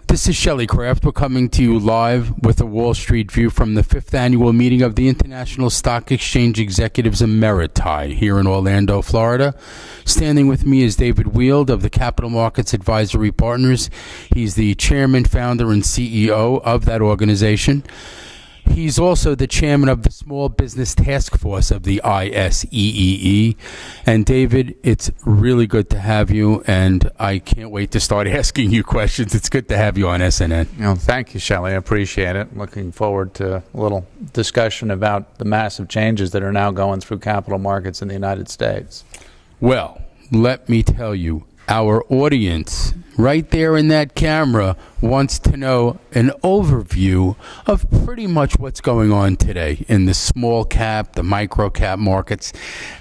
This is Shelly Kraft. We're coming to you live with a Wall Street view from the 5th annual meeting of the International Stock Exchange Executives Emeriti here in Orlando, Florida. Standing with me is David Weild of the Capital Markets Advisory Partners. He's the chairman, founder, and CEO of that organization. He's also the chairman of the Small Business Task Force of the ISEEE. And David, it's really good to have you, and I can't wait to start asking you questions. It's good to have you on SNN. Thank you, Shelly. I appreciate it. Looking forward to a little discussion about the massive changes that are now going through capital markets in the United States. Well, let me tell you, our audience right there in that camera wants to know an overview of pretty much what's going on today in the small cap, the micro cap markets.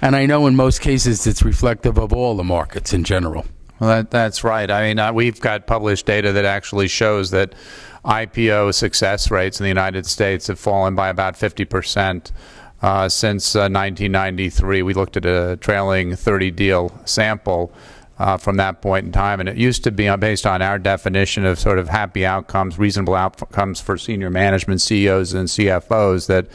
And I know in most cases it's reflective of all the markets in general. Well, that's right. I mean, we've got published data that actually shows that IPO success rates in the United States have fallen by about 50%. Since 1993. We looked at a trailing 30-deal sample from that point in time, and it used to be based on our definition of sort of happy outcomes, reasonable outcomes for senior management, CEOs and CFOs, that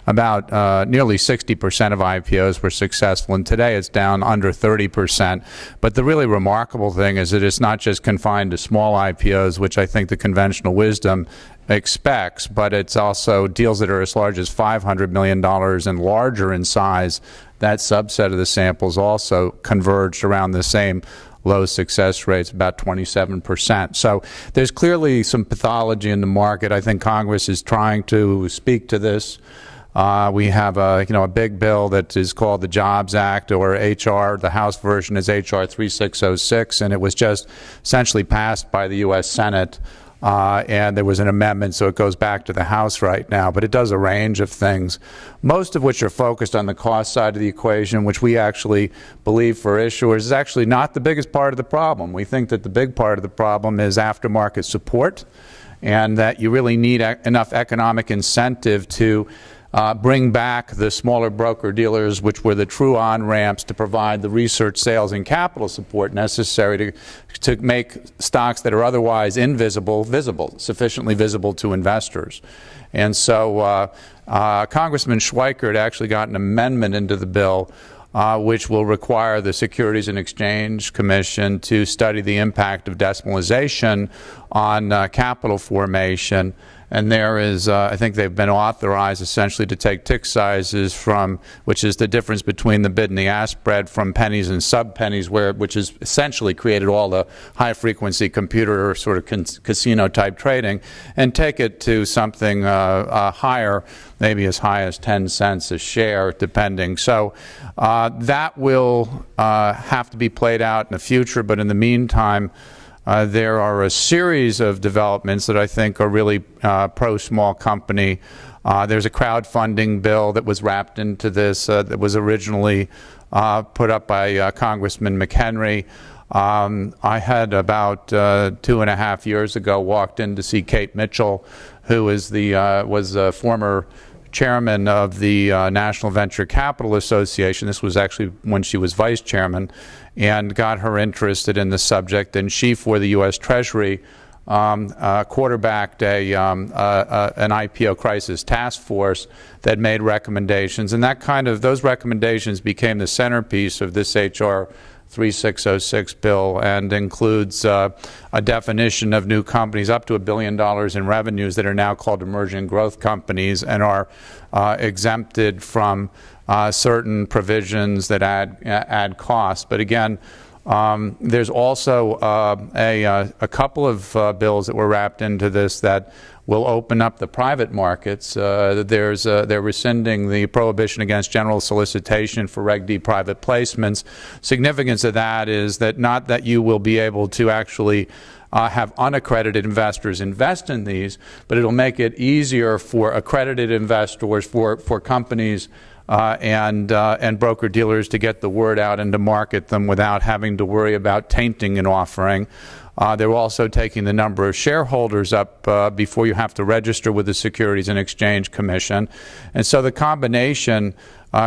about nearly 60% of IPOs were successful, and today it's down under 30%. But the really remarkable thing is that it's not just confined to small IPOs, which I think the conventional wisdom expects, but it's also deals that are as large as $500 million and larger in size. That subset of the samples also converged around the same low success rates, about 27%. So there's clearly some pathology in the market. I think Congress is trying to speak to this. We have a big bill that is called the Jobs Act, or HR. The House version is HR 3606, and it was just essentially passed by the U.S. Senate. And there was an amendment, so it goes back to the House right now. But it does a range of things, most of which are focused on the cost side of the equation, which we actually believe for issuers is actually not the biggest part of the problem. We think that the big part of the problem is aftermarket support, and that you really need enough economic incentive to bring back the smaller broker-dealers, which were the true on-ramps to provide the research, sales, and capital support necessary to make stocks that are otherwise invisible visible, sufficiently visible to investors. And so Congressman Schweikert actually got an amendment into the bill which will require the Securities and Exchange Commission to study the impact of decimalization on capital formation. And there is, I think they've been authorized essentially to take tick sizes from, which is the difference between the bid and the ask spread, from pennies and sub-pennies, which has essentially created all the high-frequency computer sort of casino-type trading, and take it to something higher, maybe as high as 10 cents a share, depending. So that will have to be played out in the future, but in the meantime, there are a series of developments that I think are really pro-small company. There's a crowdfunding bill that was wrapped into this that was originally put up by Congressman McHenry. I had about 2.5 years ago walked in to see Kate Mitchell, who is was a former chairman of the National Venture Capital Association. This was actually when she was vice chairman, and got her interested in the subject. And she, for the U.S. Treasury, quarterbacked an IPO crisis task force that made recommendations. And those recommendations became the centerpiece of this HR 3606 bill, and includes a definition of new companies up to $1 billion in revenues that are now called emerging growth companies and are exempted from certain provisions that add costs. But again, there's also a couple of bills that were wrapped into this that will open up the private markets. They're rescinding the prohibition against general solicitation for Reg D private placements. Significance of that is that not that you will be able to actually have unaccredited investors invest in these, but it'll make it easier for accredited investors, for companies and broker-dealers to get the word out and to market them without having to worry about tainting an offering. They're also taking the number of shareholders up before you have to register with the Securities and Exchange Commission. And so the combination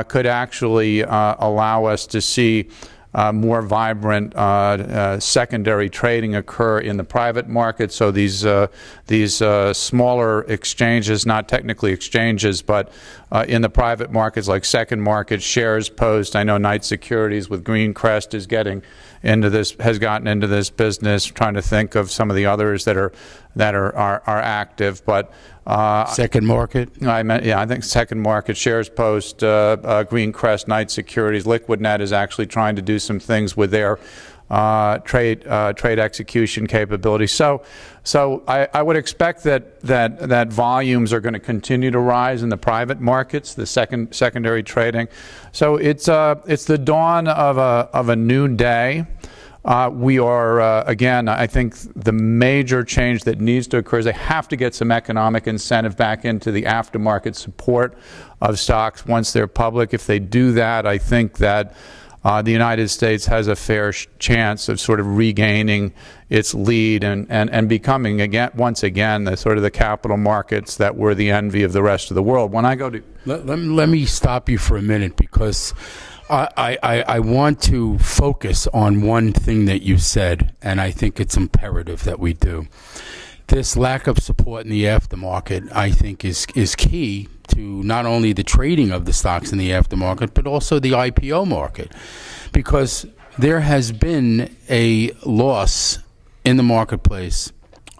could actually allow us to see more vibrant secondary trading occur in the private market. So these smaller exchanges, not technically exchanges, but in the private markets like second market, Shares Post. I know Knight Securities with Greencrest is getting into this, has gotten into this business. Trying to think of some of the others that are active, but second market. I think second market, Shares Post, Greencrest, Knight Securities, LiquidNet is actually trying to do some things with their trade execution capability. So I would expect that volumes are going to continue to rise in the private markets, the secondary trading. So it's the dawn of a new day. We are, again, I think the major change that needs to occur is they have to get some economic incentive back into the aftermarket support of stocks once they're public. If they do that, I think that the United States has a fair chance of sort of regaining its lead and becoming once again the sort of the capital markets that were the envy of the rest of the world. When I go to let me stop you for a minute, because I want to focus on one thing that you said, and I think it's imperative that we do. This lack of support in the aftermarket, I think, is key to not only the trading of the stocks in the aftermarket, but also the IPO market, because there has been a loss in the marketplace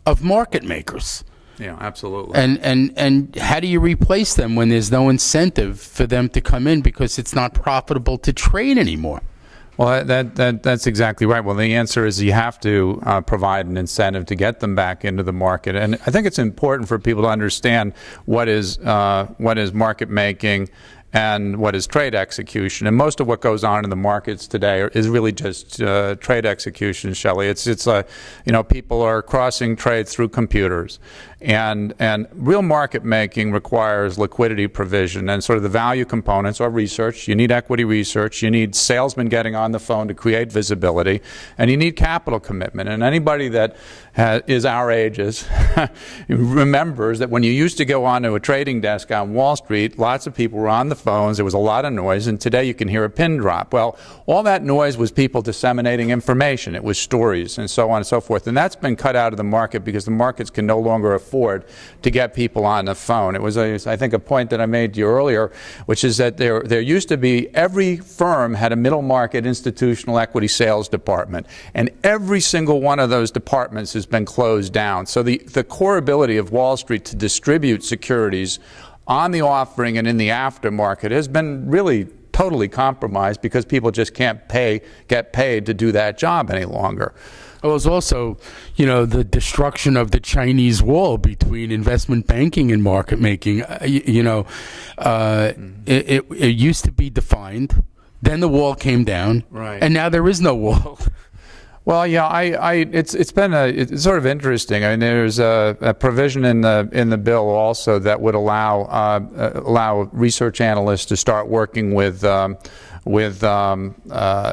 of market makers. Yeah, absolutely. And how do you replace them when there's no incentive for them to come in because it's not profitable to trade anymore? Well, that's exactly right. Well, the answer is you have to provide an incentive to get them back into the market. And I think it's important for people to understand what is market making and what is trade execution. And most of what goes on in the markets today is really just trade execution, Shelly. It's people are crossing trades through computers. And real market making requires liquidity provision, and sort of the value components are research. You need equity research. You need salesmen getting on the phone to create visibility, and you need capital commitment. And anybody that is our ages remembers that when you used to go onto a trading desk on Wall Street, lots of people were on the phones. There was a lot of noise, and today you can hear a pin drop. Well, all that noise was people disseminating information. It was stories and so on and so forth. And that's been cut out of the market because the markets can no longer afford to get people on the phone. It was, I think, a point that I made to you earlier, which is that there used to be, every firm had a middle market institutional equity sales department, and every single one of those departments has been closed down. So the core ability of Wall Street to distribute securities on the offering and in the aftermarket has been really totally compromised because people just can't get paid to do that job any longer. It was also, the destruction of the Chinese wall between investment banking and market making. It used to be defined, then the wall came down, right, and now there is no wall. Well, yeah, it's sort of interesting. I mean, there's a provision in the bill also that would allow research analysts to start working with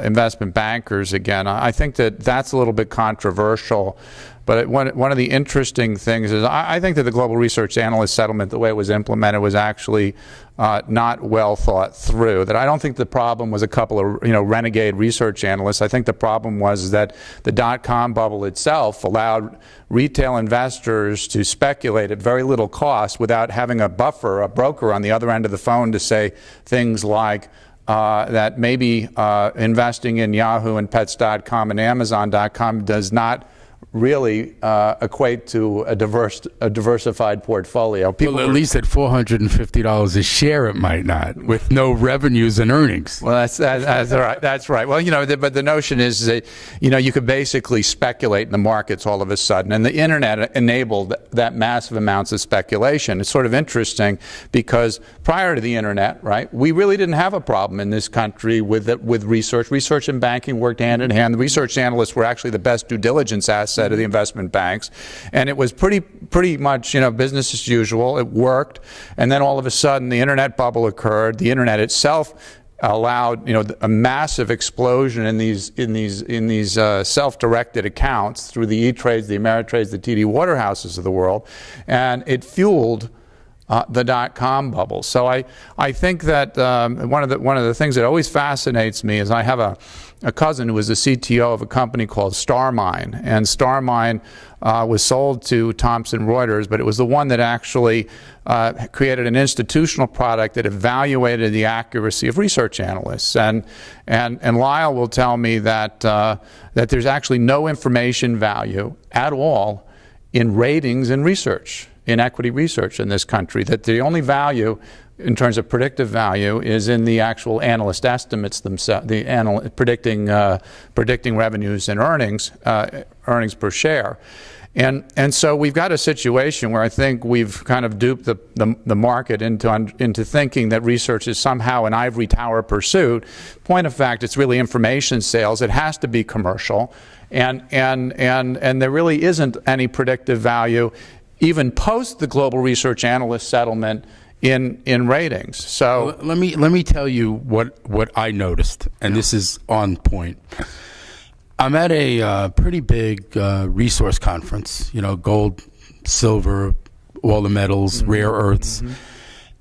investment bankers again. I think that's a little bit controversial. But one of the interesting things is I think that the Global Research Analyst Settlement, the way it was implemented, was actually not well thought through. That I don't think the problem was a couple of renegade research analysts. I think the problem was that the dot-com bubble itself allowed retail investors to speculate at very little cost without having a broker on the other end of the phone to say things like that maybe investing in Yahoo and Pets.com and Amazon.com does not really equate to a diversified portfolio. Well, at least at $450 a share, it might not, with no revenues and earnings. Well, that's right. That's right. Well, but the notion is that you could basically speculate in the markets all of a sudden, and the internet enabled that massive amounts of speculation. It's sort of interesting because prior to the internet, right, we really didn't have a problem in this country with research. Research and banking worked hand in hand. The research analysts were actually the best due diligence asset of the investment banks, and it was pretty much business as usual. It worked, and then all of a sudden the internet bubble occurred. The internet itself allowed a massive explosion in these self-directed accounts through the E-Trades, the Ameritrades, the TD Waterhouses of the world, and it fueled the dot-com bubble. So I think that one of the things that always fascinates me is I have a cousin who was the CTO of a company called Starmine, and Starmine was sold to Thomson Reuters, but it was the one that actually created an institutional product that evaluated the accuracy of research analysts. And Lyle will tell me that that there's actually no information value at all in ratings and research, in equity research in this country, that the only value in terms of predictive value is in the actual analyst estimates themselves, predicting revenues and earnings per share. And so we've got a situation where I think we've kind of duped the market into thinking that research is somehow an ivory tower pursuit. Point of fact, it's really information sales. It has to be commercial, and there really isn't any predictive value, even post the global research analyst settlement, in ratings. So let me tell you what I noticed, and this is on point. I'm at a pretty big resource conference, gold, silver, all the metals, rare earths.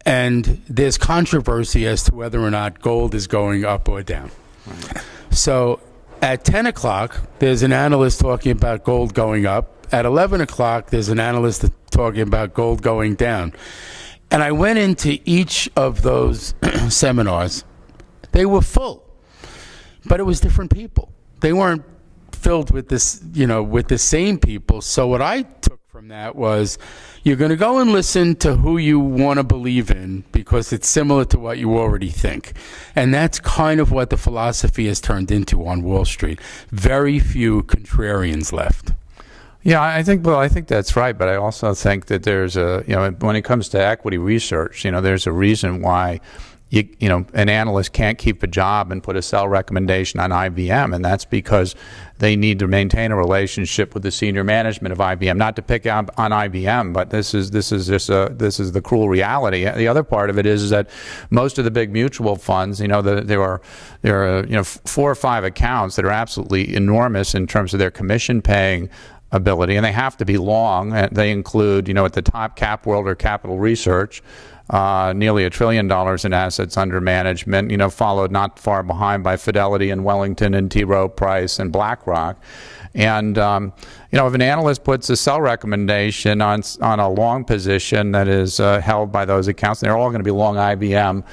And there's controversy as to whether or not gold is going up or down. So at 10 o'clock, there's an analyst talking about gold going up. At 11 o'clock, there's an analyst talking about gold going down. And I went into each of those seminars. They were full, but it was different people. They weren't filled with this, with the same people. So what I took from that was, you're going to go and listen to who you want to believe in because it's similar to what you already think. And that's kind of what the philosophy has turned into on Wall Street. Very few contrarians left. Yeah, I think that's right, but I also think that there's when it comes to equity research, there's a reason why an analyst can't keep a job and put a sell recommendation on IBM, and that's because they need to maintain a relationship with the senior management of IBM. Not to pick on IBM, but this is the cruel reality. The other part of it is that most of the big mutual funds, there are 4 or 5 accounts that are absolutely enormous in terms of their commission paying ability, and they have to be long. They include, at the top, Cap World or Capital Research, nearly $1 trillion in assets under management, followed not far behind by Fidelity and Wellington and T. Rowe Price and BlackRock. And if an analyst puts a sell recommendation on a long position that is held by those accounts, and they're all going to be long IBM,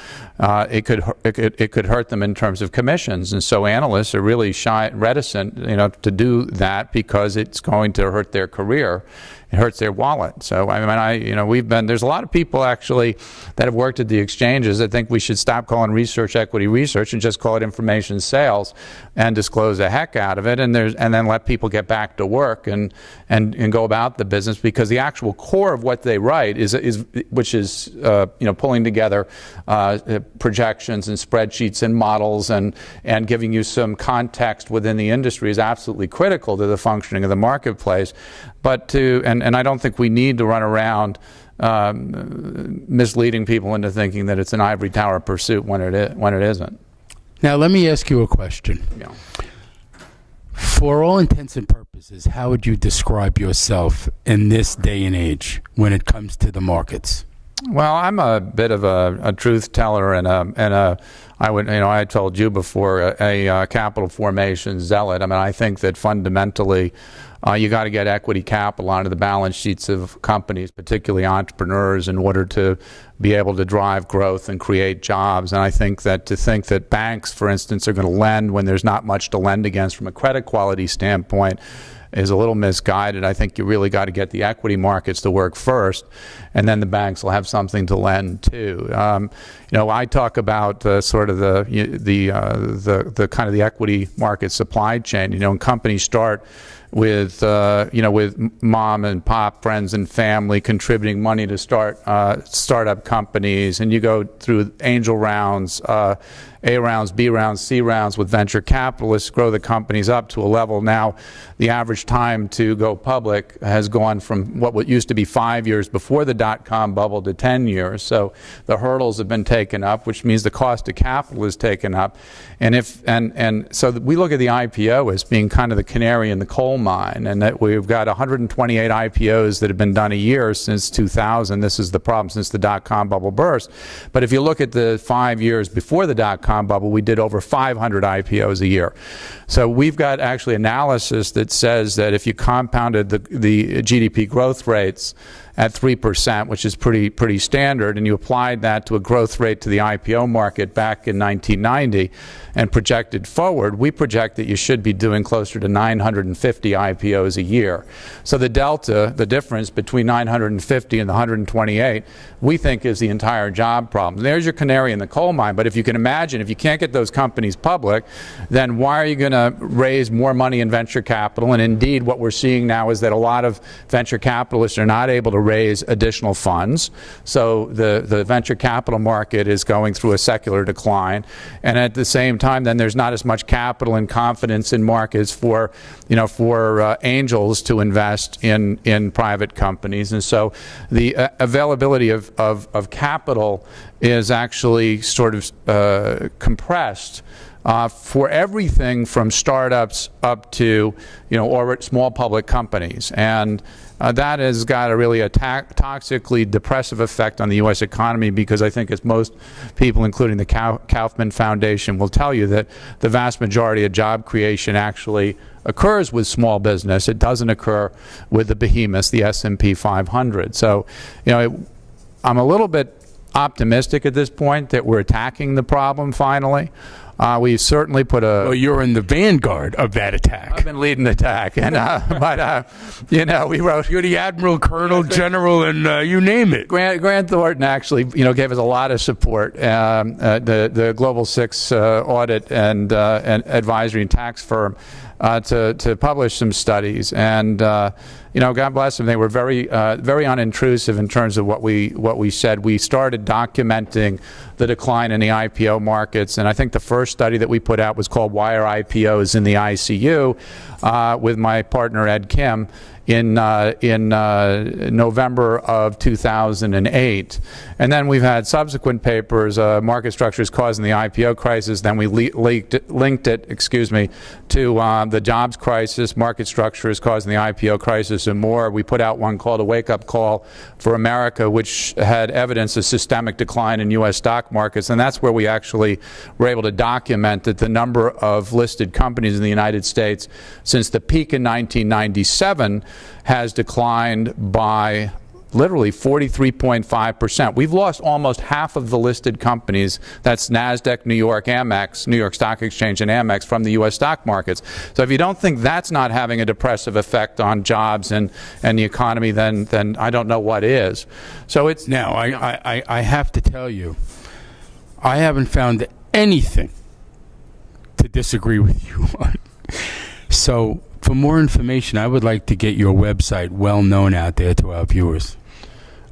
it could hurt them in terms of commissions. And so analysts are really reticent, to do that because it's going to hurt their career. It hurts their wallet. So there's a lot of people actually that have worked at the exchanges that think we should stop calling research equity research and just call it information sales and disclose the heck out of it, and then let people get back to work and go about the business, because the actual core of what they write is pulling together projections and spreadsheets and models and giving you some context within the industry is absolutely critical to the functioning of the marketplace. But and I don't think we need to run around misleading people into thinking that it's an ivory tower pursuit when it isn't. Now let me ask you a question. Yeah. For all intents and purposes, how would you describe yourself in this day and age when it comes to the markets? Well, I'm a bit of a truth teller I told you before, a capital formation zealot. I think that fundamentally you got to get equity capital onto the balance sheets of companies, particularly entrepreneurs, in order to be able to drive growth and create jobs. And I think that to think that banks, for instance, are going to lend when there's not much to lend against from a credit quality standpoint is a little misguided. I think you really got to get the equity markets to work first, and then the banks will have something to lend to. I talk about sort of the kind of the equity market supply chain. When companies start with with mom and pop, friends and family contributing money to start startup companies, and you go through angel rounds A rounds, B rounds, C rounds with venture capitalists, grow the companies up to a level now. The average time to go public has gone from what used to be 5 years before the dot-com bubble to 10 years. So the hurdles have been taken up, which means the cost of capital is taken up. And so we look at the IPO as being kind of the canary in the coal mine, and that we've got 128 IPOs that have been done a year since 2000. This is the problem since the dot-com bubble burst. But if you look at the 5 years before the dot-com bubble, we did over 500 IPOs a year. So we've got actually analysis that says that if you compounded the GDP growth rates at 3%, which is pretty standard, and you applied that to a growth rate to the IPO market back in 1990 and projected forward, we project that you should be doing closer to 950 IPOs a year. So the delta, the difference between 950 and the 128, we think is the entire job problem. There's your canary in the coal mine, but if you can imagine, if you can't get those companies public, then why are you going to raise more money in venture capital? And indeed, what we're seeing now is that a lot of venture capitalists are not able to raise additional funds. So the venture capital market is going through a secular decline. And at the same time, then there's not as much capital and confidence in markets for angels to invest in private companies. And so the availability of capital is actually sort of compressed for everything from startups up to or small public companies. And that has got a really toxically depressive effect on the U.S. economy, because I think, as most people, including the Kaufman Foundation, will tell you, that the vast majority of job creation actually occurs with small business. It doesn't occur with the behemoths, the S&P 500. So, I'm a little bit optimistic at this point that we're attacking the problem finally. We certainly put a... Well, you're in the vanguard of that attack. I've been leading the attack, and we wrote... You're the admiral, colonel, general, and you name it. Grant Thornton actually, gave us a lot of support. The Global Six audit and advisory and tax firm to publish some studies, and God bless them. They were very unintrusive in terms of what we said. We started documenting the decline in the IPO markets, and I think the first study that we put out was called "Why Are IPOs in the ICU?" With my partner Ed Kim in November of 2008. And then we've had subsequent papers, market structures causing the IPO crisis. Then we linked it to the jobs crisis, market structures causing the IPO crisis, and more. We put out one called A Wake-Up Call for America, which had evidence of systemic decline in U.S. stock markets. And that's where we actually were able to document that the number of listed companies in the United States since the peak in 1997 has declined by literally 43.5%. We've lost almost half of the listed companies, that's NASDAQ, New York, Amex, New York Stock Exchange, and Amex, from the U.S. stock markets. So if you don't think that's not having a depressive effect on jobs and the economy, then I don't know what is. So it's... Now, I have to tell you, I haven't found anything to disagree with you on. So, for more information, I would like to get your website well known out there to our viewers.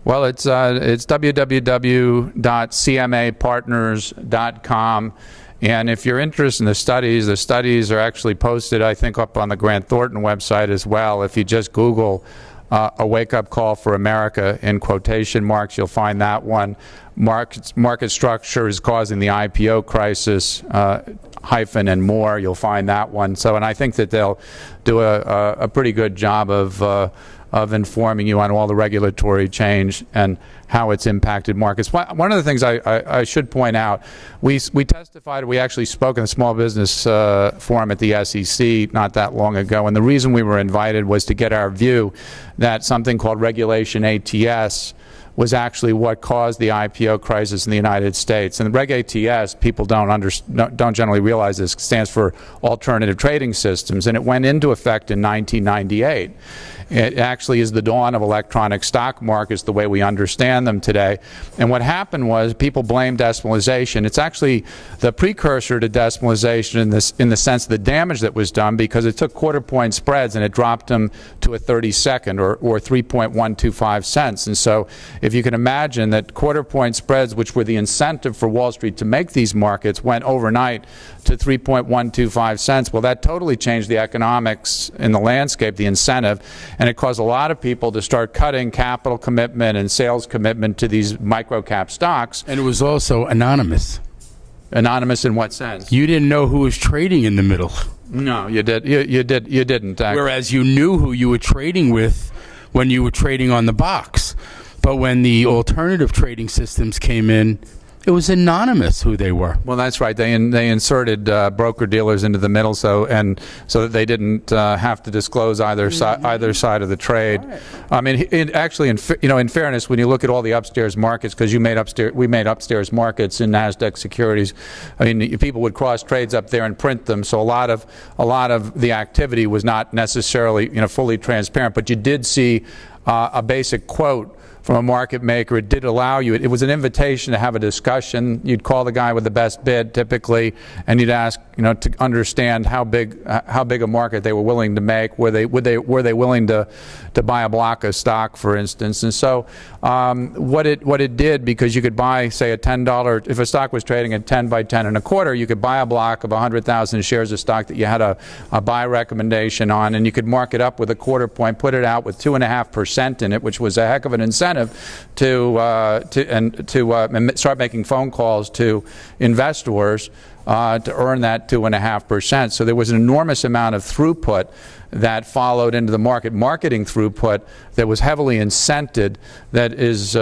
Well, it's www.cmapartners.com. And if you're interested in the studies are actually posted, I think, up on the Grant Thornton website as well. If you just Google A Wake-Up Call for America in quotation marks, you'll find that one. Market structure is causing the IPO crisis, hyphen and more, you'll find that one. So, and I think that they'll do a pretty good job of informing you on all the regulatory change and how it's impacted markets. One of the things I should point out, we testified, we actually spoke in the Small Business Forum at the SEC not that long ago, and the reason we were invited was to get our view that something called Regulation ATS was actually what caused the IPO crisis in the United States. And Reg ATS, people don't generally realize this, stands for Alternative Trading Systems, and it went into effect in 1998. It actually is the dawn of electronic stock markets the way we understand them today. And what happened was people blamed decimalization. It's actually the precursor to decimalization in the sense of the damage that was done, because it took quarter-point spreads and it dropped them to a 32nd or 3.125 cents. And so if if you can imagine that quarter-point spreads, which were the incentive for Wall Street to make these markets, went overnight to 3.125 cents. Well, that totally changed the economics in the landscape, the incentive, and it caused a lot of people to start cutting capital commitment and sales commitment to these micro-cap stocks. And it was also anonymous. Anonymous in what sense? You didn't know who was trading in the middle. No, you did. You didn't. Actually. Whereas you knew who you were trading with when you were trading on the box. But when the alternative trading systems came in, it was anonymous who they were. Well, that's right. They inserted broker-dealers into the middle, so that they didn't have to disclose either side of the trade. Right. I mean, in fairness, when you look at all the upstairs markets, because we made upstairs markets in NASDAQ securities. I mean, people would cross trades up there and print them, so a lot of the activity was not necessarily fully transparent. But you did see a basic quote from a market maker. It did allow you, it was an invitation to have a discussion. You'd call the guy with the best bid typically, and you'd ask, to understand how big a market they were willing to make. Were they willing to buy a block of stock, for instance? And so what it did, because you could buy, say, a $10, if a stock was trading at 10 by 10 and a quarter, you could buy a block of 100,000 shares of stock that you had a buy recommendation on, and you could mark it up with a quarter point, put it out with 2.5% in it, which was a heck of an incentive to start making phone calls to investors to earn that 2.5%. So there was an enormous amount of throughput that followed into the marketing throughput that was heavily incented, that is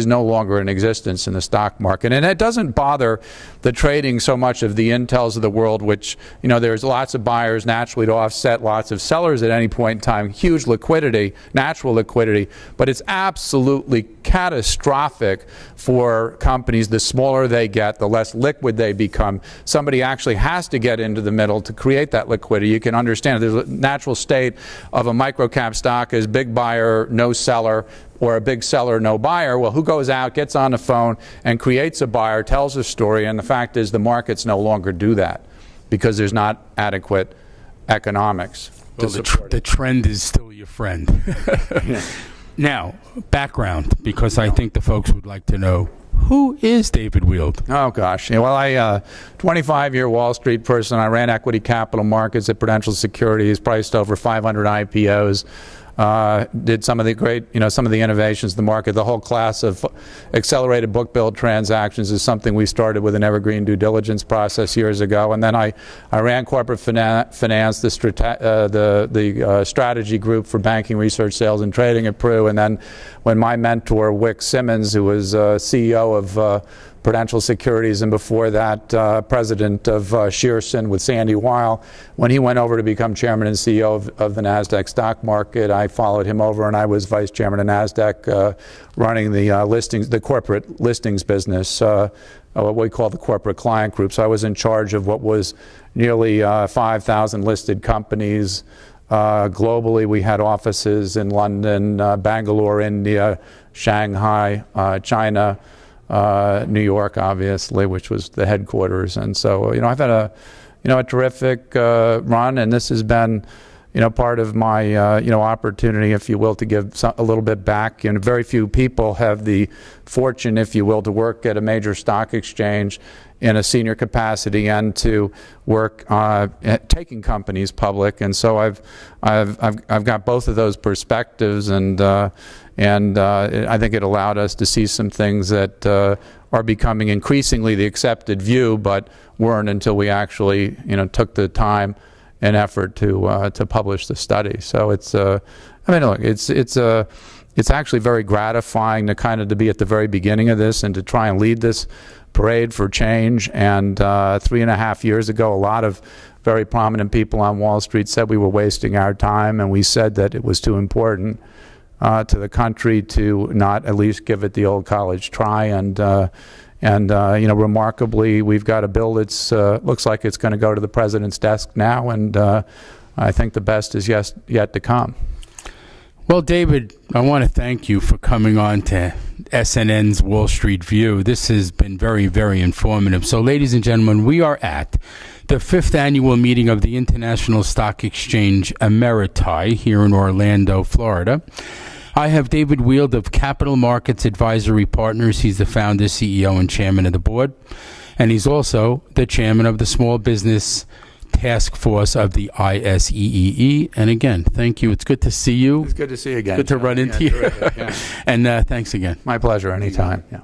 no longer in existence in the stock market. And it doesn't bother the trading so much of the Intels of the world, which, there's lots of buyers naturally to offset lots of sellers at any point in time, huge liquidity, natural liquidity, but it's absolutely catastrophic for companies. The smaller they get, the less liquid they become. Somebody actually has to get into the middle to create that liquidity. You can understand there's a natural state of a microcap stock is big buyer, no seller, or a big seller, no buyer. Well, who goes out, gets on the phone, and creates a buyer, tells a story? And the fact is the markets no longer do that because there's not adequate economics. Well, the trend is still your friend. Yeah. Now, background, because I think the folks would like to know, who is David Weild? Oh, gosh. Yeah, well, 25-year Wall Street person. I ran equity capital markets at Prudential Securities, priced over 500 IPOs. Did some of the great, some of the innovations in the market. The whole class of accelerated book build transactions is something we started with an evergreen due diligence process years ago. And then I ran corporate finance, the strategy group for banking research, sales, and trading at Pru. And then when my mentor, Wick Simmons, who was CEO of Prudential Securities, and before that president of Shearson with Sandy Weill, when he went over to become chairman and CEO of the NASDAQ stock market, I followed him over, and I was vice chairman of NASDAQ, running the corporate listings business, what we call the corporate client group. So I was in charge of what was nearly 5,000 listed companies. Globally, we had offices in London, Bangalore, India, Shanghai, China, New York, obviously, which was the headquarters. And so, I've had a terrific run, and this has been, part of my, opportunity, if you will, to give a little bit back. And very few people have the fortune, if you will, to work at a major stock exchange in a senior capacity and to work taking companies public. And so I've got both of those perspectives, and I think it allowed us to see some things that are becoming increasingly the accepted view, but weren't until we actually, took the time and effort to publish the study. So it's, look, it's actually very gratifying to be at the very beginning of this and to try and lead this parade for change. And 3.5 years ago, a lot of very prominent people on Wall Street said we were wasting our time, and we said that it was too important to the country to not at least give it the old college try. And remarkably, we've got a bill that's looks like it's going to go to the president's desk now, and I think the best is yet to come. Well, David, I want to thank you for coming on to SNN's Wall Street View. This has been very, very informative. So, ladies and gentlemen, we are at the 5th annual meeting of the International Stock Exchange Emeriti here in Orlando, Florida. I have David Weild of Capital Markets Advisory Partners. He's the founder, CEO, and chairman of the board. And he's also the chairman of the Small Business Task Force of the ISEEE. And again, thank you. It's good to see you. It's good to see you again. Good to run into you. Terrific, yeah. And thanks again. My pleasure, anytime. Yeah.